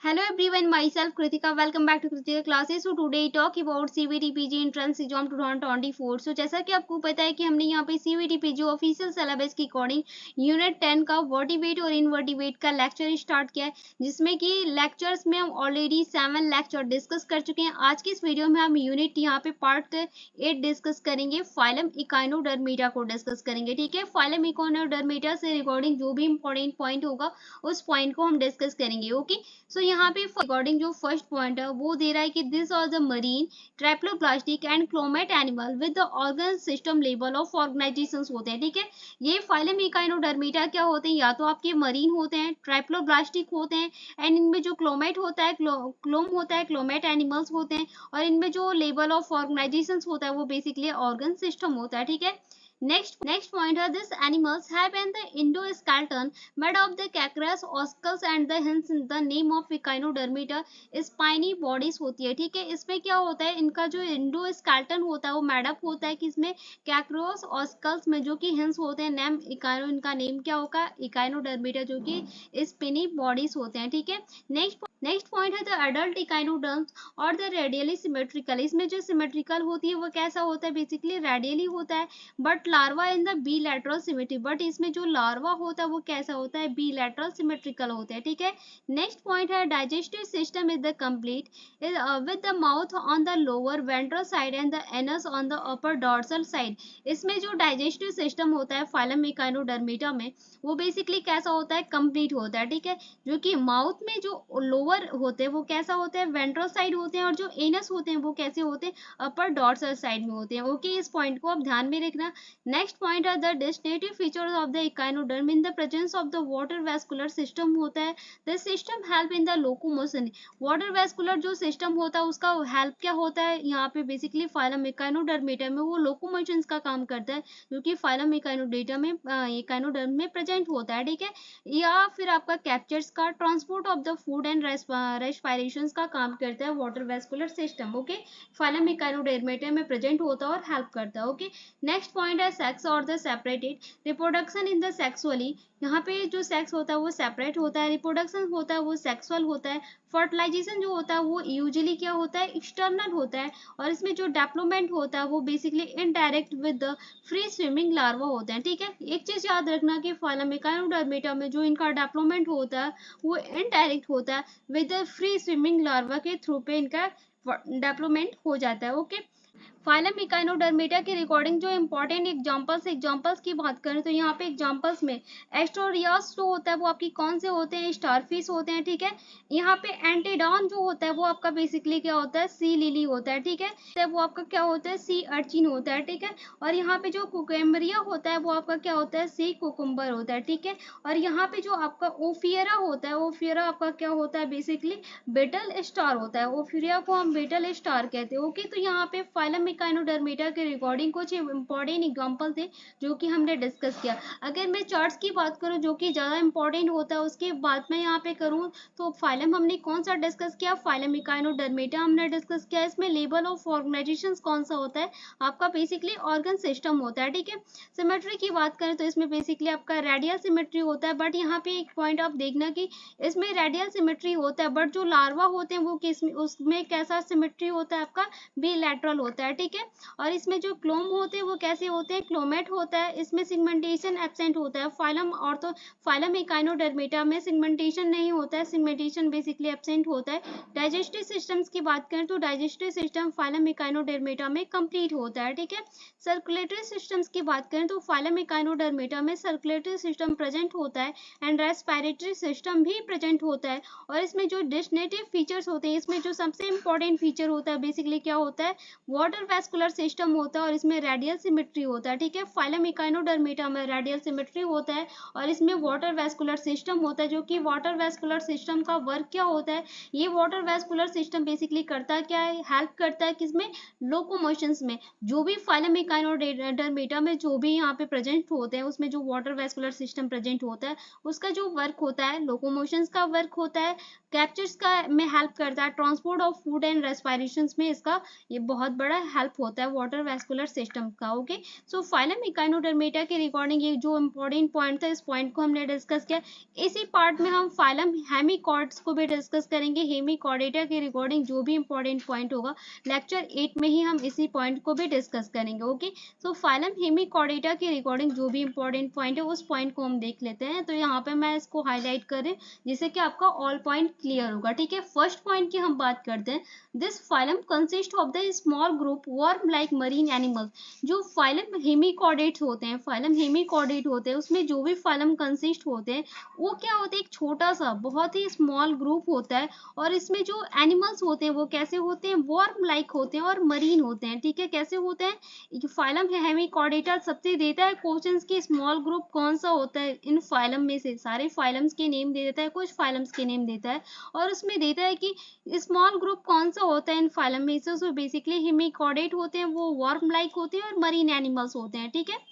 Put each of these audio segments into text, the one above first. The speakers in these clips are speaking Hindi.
Hello everyone, myself Kritika. Welcome back to Kritika classes. So today talk about CBT PG Entrance Exam 2024. So जैसा कि आपको पता है कि हमने यहाँ पे CBT PG ऑफिशियल सिलेबस के अकॉर्डिंग यूनिट 10 का वर्टिब्रेट और इनवर्टिब्रेट का लेक्चर स्टार्ट किया है, जिसमें कि लेक्चर्स में हम ऑलरेडी 7 लेक्चर डिस्कस कर चुके हैं। आज की इस वीडियो में हम यूनिट यहाँ पे पार्ट 8 डिस्कस करेंगे, फाइलम इकाइनोडर्मिटा को डिस्कस करेंगे। ठीक है, फाइलम इकाइनोडर्मिटा से रिगार्डिंग जो भी इंपॉर्टेंट पॉइंट होगा उस पॉइंट को हम डिस्कस करेंगे। ओके, सो यहाँ पे अकॉर्डिंग जो फर्स्ट पॉइंट है वो दे रहा है कि this are the marine triploblastic and coelomate animal with the organ system level of organizations होते हैं। ठीक है, ये फाइलम इकाइनोडर्मिटा क्या होते हैं, या तो आपके मरीन होते हैं, ट्रैप्लोप्लास्टिक होते हैं, एंड इनमें जो क्लोमेट होता है, क्लोम होता है, क्लोमेट एनिमल्स होते हैं, और इनमें जो लेवल ऑफ ऑर्गेनाइजेशंस होता है वो बेसिकली ऑर्गन सिस्टम होता है। ठीक है, next point है this animals have an the endoskeleton made of the calcareous oscles and the hence the name of echinodermata spiny bodies होती है। ठीक है, इसमें क्या होता है, इनका जो एंडोस्केलेटन होता है वो मेडअप होता है कि इसमें कैक्रोस ऑस्कल्स में, जो कि हिंस होते हैं, नेम इकाइनो, इनका नेम क्या होगा, इकाइनोडर्मिटा, जो कि स्पिनी बॉडीज होते हैं। ठीक है, नेक्स्ट पॉइंट है द एडल्ट इकाइनोडर्म्स और द रेडियली सिमेट्रिकल। इसमें जो सिमेट्रिकल होती है वो कैसा होता है, बेसिकली रेडियली होता है, but larva in the bilateral symmetry, but इसमें जो लार्वा होता है वो कैसा होता है, बिलैटरल सिमेट्रिकल होता है। ठीक है, नेक्स्ट पॉइंट है digestive system is the complete with the mouth on the lower ventral side and the anus on the upper dorsal side. इसमें जो डाइजेस्टिव सिस्टम होता है फाइलम इकाइनोडर्मिटा में वो बेसिकली कैसा होता है, कंप्लीट होता है। ठीक है, जो कि माउथ में जो लोअर होते हैं वो कैसा होता है, वेंट्रल साइड होते हैं, और जो एनस होते हैं वो कैसे होते हैं, अपर डॉर्सल साइड में होते हैं। ओके, इस पॉइंट को आप ध्यान में रखना। नेक्स्ट पॉइंट है the distinctive features of the echinoderm in the presence of the water vascular system होता है। The system help in the locomotion. Water vascular जो सिस्टम होता है उसका हेल्प क्या होता है, यहाँ पे बेसिकली फाइलम इकाइनोडर्मिटा में वो लोकोमोशन का काम करता है, जो कि फाइलम इकाइनोडेटा में इकाइनोडर्म में प्रेजेंट होता है। ठीक है, या फिर आपका कैप्चर्स का transport of the food and respiration का काम करता है water vascular system. Okay, phylum echinodermata में प्रेजेंट होता है और हेल्प करता है। ओके, नेक्स्ट पॉइंट है सेक्स और the separated reproduction in the sexually. यहाँ पे जो सेक्स होता है वो सेपरेट होता है, रिप्रोडक्शन होता है वो सेक्सुअल होता है, फर्टिलाइजेशन जो होता है वो यूजुअली क्या होता है, एक्सटर्नल होता है, और इसमें जो डेवलपमेंट होता है वो basically indirect with the free swimming larva होते हैं। ठीक है, एक चीज याद रखना कि फाइलम इकाइनोडर्मिटा में जो इनका डेवलपमेंट होता है वो इनडायरेक्ट होता है, with the free swimming larva के थ्रू पे इनका डेवलपमेंट हो जाता है। ओके, फाइलम इकाइनोडर्मिटा की रिकॉर्डिंग जो इंपॉर्टेंट एग्जांपल्स की बात करें तो यहाँ पे एग्जांपल्स में एस्टोरियास जो होता है वो आपकी कौन से होते हैं, स्टारफिश होते हैं। ठीक है, यहाँ पे एंटीडॉन जो होता है वो आपका बेसिकली क्या होता है, सी लिली होता है। ठीक है, वो आपका क्या होता है, सी अर्चिन होता है। ठीक है, और यहाँ पे जो कुकुम्बरिया होता है वो आपका क्या होता है, सी कुकुम्बर होता है। ठीक है, और यहाँ पे जो आपका ओफियरा होता है, ओफियरा आपका क्या होता है, बेसिकली बेटल स्टार होता है, ओफियरा को हम बेटल स्टार कहते हैं। ओके, तो यहाँ पे फाइलम इकाइनोडर्मिटा के रिकॉर्डिंग कुछ इंपॉर्टेंट एग्जांपल थे जो कि हमने डिस्कस किया। अगर मैं चार्ट्स की बात करूं जो कि ज्यादा इंपॉर्टेंट होता है उसके बाद में यहाँ पे करूं तो फाइलम हमने कौन सा डिस्कस किया, फाइलम इकाइनोडर्मिटा हमने डिस्कस किया। इसमें लेवल ऑफ ऑर्गेनाइजेशन कौन सा होता है, आपका बेसिकली ऑर्गन सिस्टम होता है। ठीक है, सिमेट्री की बात करें तो इसमें बेसिकली आपका रेडियल सिमेट्री होता है, बट यहाँ पे एक पॉइंट आप देखना कि इसमें रेडियल सिमेट्री होता है, बट जो लार्वा होते हैं वो किस उसमें कैसा सिमेट्री होता है, आपका बिलैटरल होता है। ठीक है, और इसमें जो क्लोम होते हैं वो कैसे होते हैं, क्लोमेट होता है, इसमें सिगमेंटेशन एब्सेंट होता है। फाइलम और तो फाइलम इकाइनोडर्मिटा में सिगमेंटेशन नहीं होता है, सिगमेंटेशन बेसिकली एब्सेंट होता है। डाइजेस्टिव सिस्टम्स की बात करें तो डाइजेस्टिव सिस्टम फाइलम इकाइनोडर्मिटा में कंप्लीट होता है। ठीक है, सर्कुलेटरी सिस्टम्स की बात करें तो फाइलम इकाइनोडर्मिटा में सर्कुलेटरी सिस्टम प्रेजेंट होता है एंड रेस्पिरेटरी सिस्टम भी प्रेजेंट होता है, और इसमें जो डिस्टिंक्टिव फीचर्स होते हैं, इसमें जो सबसे इंपॉर्टेंट फीचर होता है बेसिकली क्या होता है, वाटर वेस्कुलर सिस्टम होता है, और इसमें रेडियल सिमेट्री होता है। ठीक है, फाइलम इकाइनोडर्मिटा में रेडियल सिमेट्री होता है और इसमें वाटर वेस्कुलर सिस्टम होता है, जो कि वाटर वेस्कुलर सिस्टम का वर्क क्या होता है, ये वाटर वेस्कुलर सिस्टम बेसिकली करता क्या है, हेल्प करता है किसमें, लोकोमोशंस में। जो भी फाइलम इकाइनोडर्मिटा में जो भी यहाँ पे प्रेजेंट होते हैं उसमें जो वाटर वेस्कुलर सिस्टम प्रेजेंट होता है उसका जो वर्क होता है लोकोमोशंस का वर्क होता है, कैप्चर्स का में हेल्प करता है, transport of food and respiration में इसका ये बहुत बड़ा हेल्प होता है वाटर वेस्कुलर सिस्टम का। ओके, सो फाइलम इकाइनोडर्मेटा के रिकॉर्डिंग ये जो इम्पोर्टेंट पॉइंट था, इस पॉइंट को हमने डिस्कस किया। इसी पार्ट में हम फाइलम हेमिकॉर्ड्स को भी डिस्कस करेंगे। हेमिकॉर्डेटा के रिकॉर्डिंग जो भी इम्पोर्टेंट पॉइंट होगा लेक्चर 8 में ही हम इसी पॉइंट को भी डिस्कस करेंगे। ओके, सो फाइलम हेमिकॉर्डेटा की रिकॉर्डिंग जो भी इम्पोर्टेंट पॉइंट है उस पॉइंट को हम देख लेते हैं। तो यहाँ पे मैं इसको हाईलाइट कर रही हूँ जिससे कि आपका ऑल पॉइंट क्लियर होगा। ठीक है, फर्स्ट पॉइंट की हम बात करते हैं। This phylum consist of the small group worm like marine animals. जो फाइलम हेमिकॉर्डेट्स होते हैं, फाइलम हेमिकॉर्डेट होते हैं, उसमें जो भी फाइलम कंसिस्ट होते हैं वो क्या होते हैं, एक छोटा सा बहुत ही स्मॉल ग्रुप होता है। और इसमें जो एनिमल्स होते हैं वो कैसे होते हैं, वर्म लाइक होते हैं और मरीन होते हैं। ठीक है, कैसे होते हैं, फाइलम हेमिकॉर्डेटा सबसे देता है क्वेश्चंस की स्मॉल ग्रुप कौन सा होता है इन फाइलम में से, सारे फाइलम्स के नेम दे देता है, कुछ फाइलम्स के नेम देता है और उसमें देता है कि स्मॉल ग्रुप कौन सा होता है इन फाइलम में से। उसमें बेसिकली हेमिकॉर्डेट होते हैं, वो वर्म लाइक होते हैं और मरीन एनिमल्स होते हैं। ठीक है,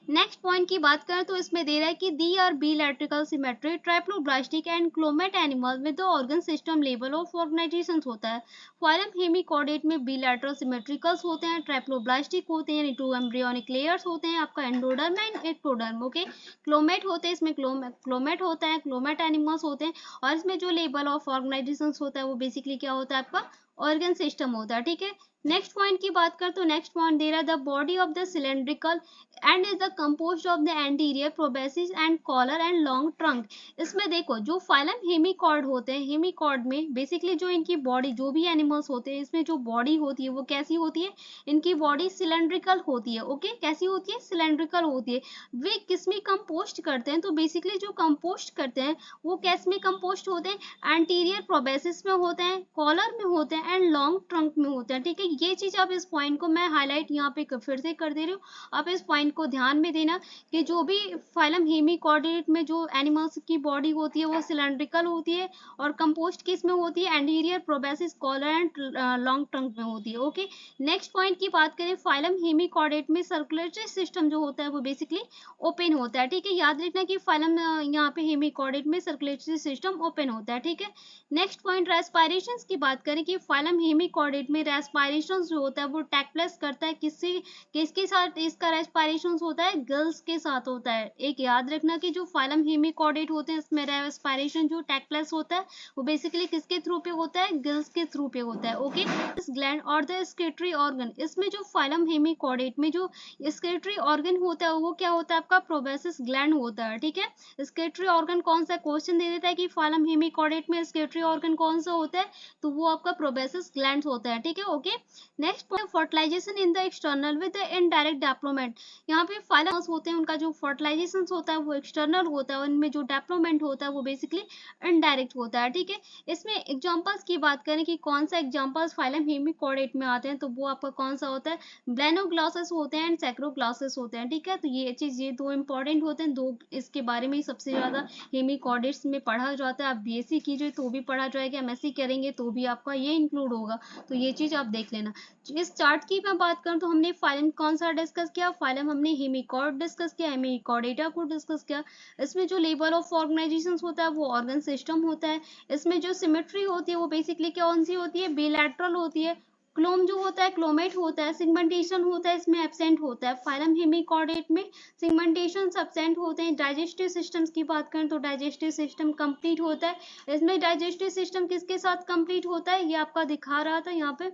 नेक्स्ट पॉइंट की बात करें तो इसमें दे रहा है कि the are bilateral symmetry triploblastic and coelomate animal with the organ system level of organization होता है। फाइलम हेमिकॉर्डेट में बिलैटरल सिमेट्रिकल्स होते हैं, ट्राइप्लोब्लास्टिक होते हैं, टू एम्ब्रियोनिक लेयर्स होते हैं, आपका एंडोडर्म एंड एक्टोडर्म। ओके, क्लोमेट होते हैं, इसमें क्लोमेट होता है, क्लोमेट एनिमल्स होते हैं और इसमें जो लेवल ऑफ ऑर्गेनाइजेशन होता है वो बेसिकली क्या होता है, आपका ऑर्गन सिस्टम होता है। ठीक है, नेक्स्ट पॉइंट की बात कर तो नेक्स्ट पॉइंट दे रहा है the body of the cylindrical and is the composed of the anterior proboscis and collar and long trunk. इसमें देखो जो फाइलम हेमिकॉर्ड होते हैं, हेमिकॉर्ड में बेसिकली जो इनकी बॉडी, जो भी एनिमल्स होते हैं इसमें जो बॉडी होती है वो कैसी होती है, इनकी बॉडी सिलेंड्रिकल होती है। ओके, कैसी होती है, सिलेंड्रिकल होती है। वे किस में कंपोस्ट करते हैं, तो बेसिकली जो कंपोस्ट करते हैं वो कैस में कंपोस्ट होते हैं, एंटीरियर प्रोबेसिस में होते हैं, कॉलर में होते हैं एंड लॉन्ग ट्रंक में होते हैं। ठीक है, ये चीज आप इस पॉइंट को मैं हाईलाइट यहाँ पे फिर से कर दे रही हूँ, आप इस पॉइंट को ध्यान में देना कि जो भी फाइलम हेमिकॉर्डेट में जो एनिमल्स की बॉडी होती है वो सिलेंड्रिकल होती है और कंपोस्ट किस में होती है, anterior proboscis, collar and long trunk में होती है। ओके, नेक्स्ट पॉइंट की बात करें, फाइलम हेमिकॉर्डेट में सर्कुलेटरी सिस्टम जो होता है वो बेसिकली ओपन होता है। ठीक है, याद रखना कि फाइलम यहाँ पे हेमिकॉर्डेट में सर्कुलेटरी सिस्टम ओपन होता है। ठीक है, नेक्स्ट पॉइंट रेस्पिरेशन की बात करें कि फाइलम हेमिकॉर्डेट में रेस्पिरेशन जो होता है वो टेक प्लेस करता है किसके साथ, इसका रेस्पिरेशन होता है गिल्स के साथ होता है। एक याद रखना कि जो फाइलम हेमिकॉर्डेट होते हैं इसमें रेस्पिरेशन जो टेक प्लेस होता है वो बेसिकली किसके थ्रू पे होता है, गिल्स के थ्रू पे होता है। ओके, इस ग्लैंड और द स्केटरी ऑर्गन, इसमें जो फाइलम हेमिकॉर्डेट में जो स्केटरी ऑर्गन होता है वो क्या होता है, आपका प्रोबेसिस ग्लैंड होता है। ठीक है, स्केटरी ऑर्गन कौन सा, क्वेश्चन दे देता है कि फाइलम हेमिकॉर्डेट में स्केटरी ऑर्गन कौन सा होता है, तो वो आपका प्रोबेसिस ग्लैंड होता है। ठीक है, okay, next point fertilisation in the external with the indirect deployment. यहाँ पे फाइलम्स होते हैं उनका जो फर्टिलाइजेशन होता है वो एक्सटर्नल होता है और इनमें जो डिप्लॉयमेंट होता है वो बेसिकली इनडायरेक्ट होता है। ठीक है, इसमें एग्जांपल्स की बात करें कि कौन सा एग्जांपल्स फाइलम हेमिकॉर्डेट में आते हैं तो वो आपका कौन सा होता है, ब्लेनोग्लॉसेस होते हैं एंड सैक्रोग्लॉसेस होते हैं। ठीक है, तो ये चीज, ये दो इंपॉर्टेंट होते हैं, दो इसके बारे में सबसे ज्यादा हेमिकॉर्डेट्स में पढ़ा जाता है। आप बीएससी कीजिए तो भी पढ़ा जाएगा, एमएससी करेंगे तो भी आपका ये इंक्लूड होगा, तो ये चीज आप देख लेना। इस चार्ट की मैं बात करूं तो हमने फाइलम कौन सा डिस्कस किया, फाइलम हमने हेमिकॉर्ड डिस्कस किया, हेमिकॉर्डेटा को डिस्कस किया। इसमें जो लेवल ऑफ ऑर्गेनाइजेशन होता है वो ऑर्गन सिस्टम होता है। इसमें जो सिमेट्री होती है वो बेसिकली कौन सी होती है, बिलैटरल होती है। क्लोम जो होता है, क्लोमेट होता है, सिगमेंटेशन होता है, इसमें एब्सेंट होता है। फाइलम हेमिकॉर्डेट में सिगमेंटेशन एब्सेंट होते हैं। डाइजेस्टिव सिस्टम्स की बात करें तो डाइजेस्टिव सिस्टम कंप्लीट होता है। इसमें डाइजेस्टिव सिस्टम किसके साथ कंप्लीट होता है, ये आपका दिखा रहा था यहाँ पे,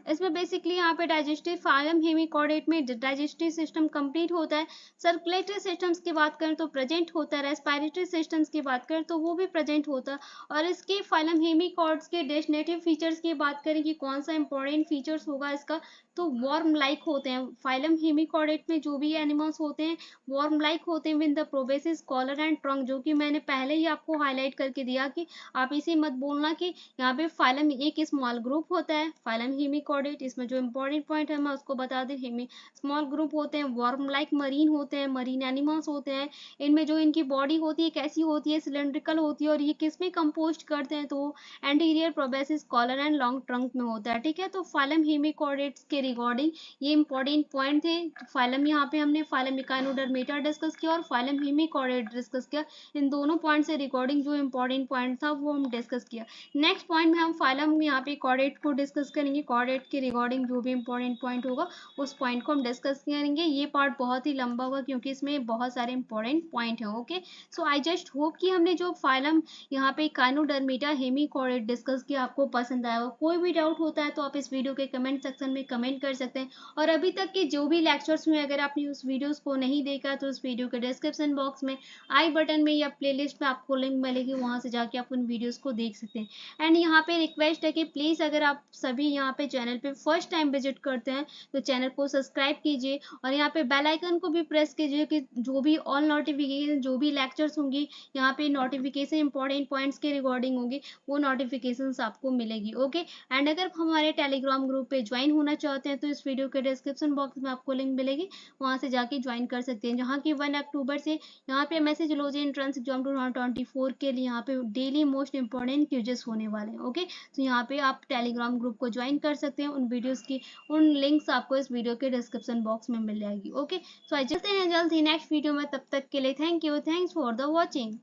इसमें बेसिकली यहाँ पे डाइजेस्टिव, फाइलम हेमिकॉर्डेट में डाइजेस्टिव सिस्टम कंप्लीट होता है। सर्कुलेटरी सिस्टम्स की बात करें तो प्रेजेंट होता है। रेस्पिरेटरी सिस्टम्स की बात करें तो वो भी प्रेजेंट होता है। और इसके फाइलम हेमिकॉर्ड्स के डेस्टिनेटिव फीचर्स की बात करें कि कौन सा इंपॉर्टेंट फीचर्स होगा इसका, तो वार्म लाइक होते हैं। फाइलम हेमिकॉर्डेट में जो भी एनिमल्स होते हैं वार्म लाइक होते हैं with the proboscis, collar and trunk, जो कि मैंने पहले ही आपको हाईलाइट करके दिया कि आप इसे मत बोलना कि यहाँ पे फाइलम एक स्मॉल ग्रुप होता है। फाइलम हेमिकॉर्डेट हेमिकॉर्डेट, इसमें जो इंपॉर्टेंट पॉइंट है मैं उसको बता दें। हेमी स्मॉल ग्रुप होते हैं, वर्म लाइक मरीन होते हैं, मरीन एनिमल्स होते हैं। इनमें जो इनकी बॉडी होती है कैसी होती है, सिलेंड्रिकल होती है, और ये किस में कंपोस्ट करते हैं, तो anterior proboscis collar and long trunk में होता है। ठीक है, तो फाइलम हेमिकॉर्डेट्स के रिगार्डिंग ये इंपॉर्टेंट पॉइंट थे। फाइलम यहाँ पे हमने फाइलम इकाइनोडर्मेटा डिस्कस किया और फाइलम हेमिकॉर्डेट डिस्कस किया। इन दोनों पॉइंट से रिगार्डिंग जो इंपॉर्टेंट पॉइंट था वो हम डिस्कस किया। नेक्स्ट पॉइंट में हम फाइलम यहाँ पे कॉर्डेट को डिस्कस करेंगे। कॉर्डेट के रिगार्डिंग जो भी इंपॉर्टेंट पॉइंट होगा उस पॉइंट को हम डिस्कस करेंगे। ये पार्ट बहुत ही लंबा होगा क्योंकि इसमें बहुत सारे इंपॉर्टेंट पॉइंट हैं। Okay, so I just hope कि हमने जो फाइलम यहाँ पे इकाइनोडर्मेटा हेमिकॉर्डेट डिस्कस किया आपको पसंद आया हो। कोई भी डाउट होता है तो आप इस वीडियो के कमेंट सेक्शन में कमेंट कर सकते हैं। और अभी तक के जो भी लेक्चर्स हुए अगर आपने उस वीडियोस को नहीं देखा तो उस वीडियो के डिस्क्रिप्शन बॉक्स में आई बटन में या प्लेलिस्ट में आपको लिंक मिलेगी, वहां से जाके आप उन वीडियोस को देख सकते हैं। एंड यहाँ पे रिक्वेस्ट है कि प्लीज अगर आप सभी यहाँ पे चैनल पे फर्स्ट टाइम विजिट करते हैं तो चैनल को सब्सक्राइब कीजिए और यहाँ पे बेल आइकन को भी प्रेस कीजिए कि जो भी ऑल नोटिफिकेशन जो भी लेक्चर्स होंगी यहाँ पे नोटिफिकेशन इंपॉर्टेंट पॉइंट्स के रिगार्डिंग होंगी वो नोटिफिकेशन आपको मिलेगी। ओके, एंड अगर हमारे टेलीग्राम ग्रुप पे ज्वाइन होना चाहते हैं तो इस वीडियो के डिस्क्रिप्शन बॉक्स में आपको लिंक मिलेगी, वहां से जाके ज्वाइन कर सकते हैं। जहाँ की 1 अक्टूबर से यहाँ पे मैसेजोलॉजी एंट्रेंस एग्जाम 2024 के लिए यहाँ पे डेली मोस्ट इंपॉर्टेंट क्यूजेस होने वाले हैं। ओके, तो यहाँ पे आप टेलीग्राम ग्रुप को ज्वाइन कर सकते हैं। उन वीडियोस की उन लिंक्स आपको इस वीडियो के डिस्क्रिप्शन बॉक्स में मिल जाएगी। ओके, सो चलते हैं जल्द ही नेक्स्ट वीडियो में, तब तक के लिए thank you, thanks for the watching.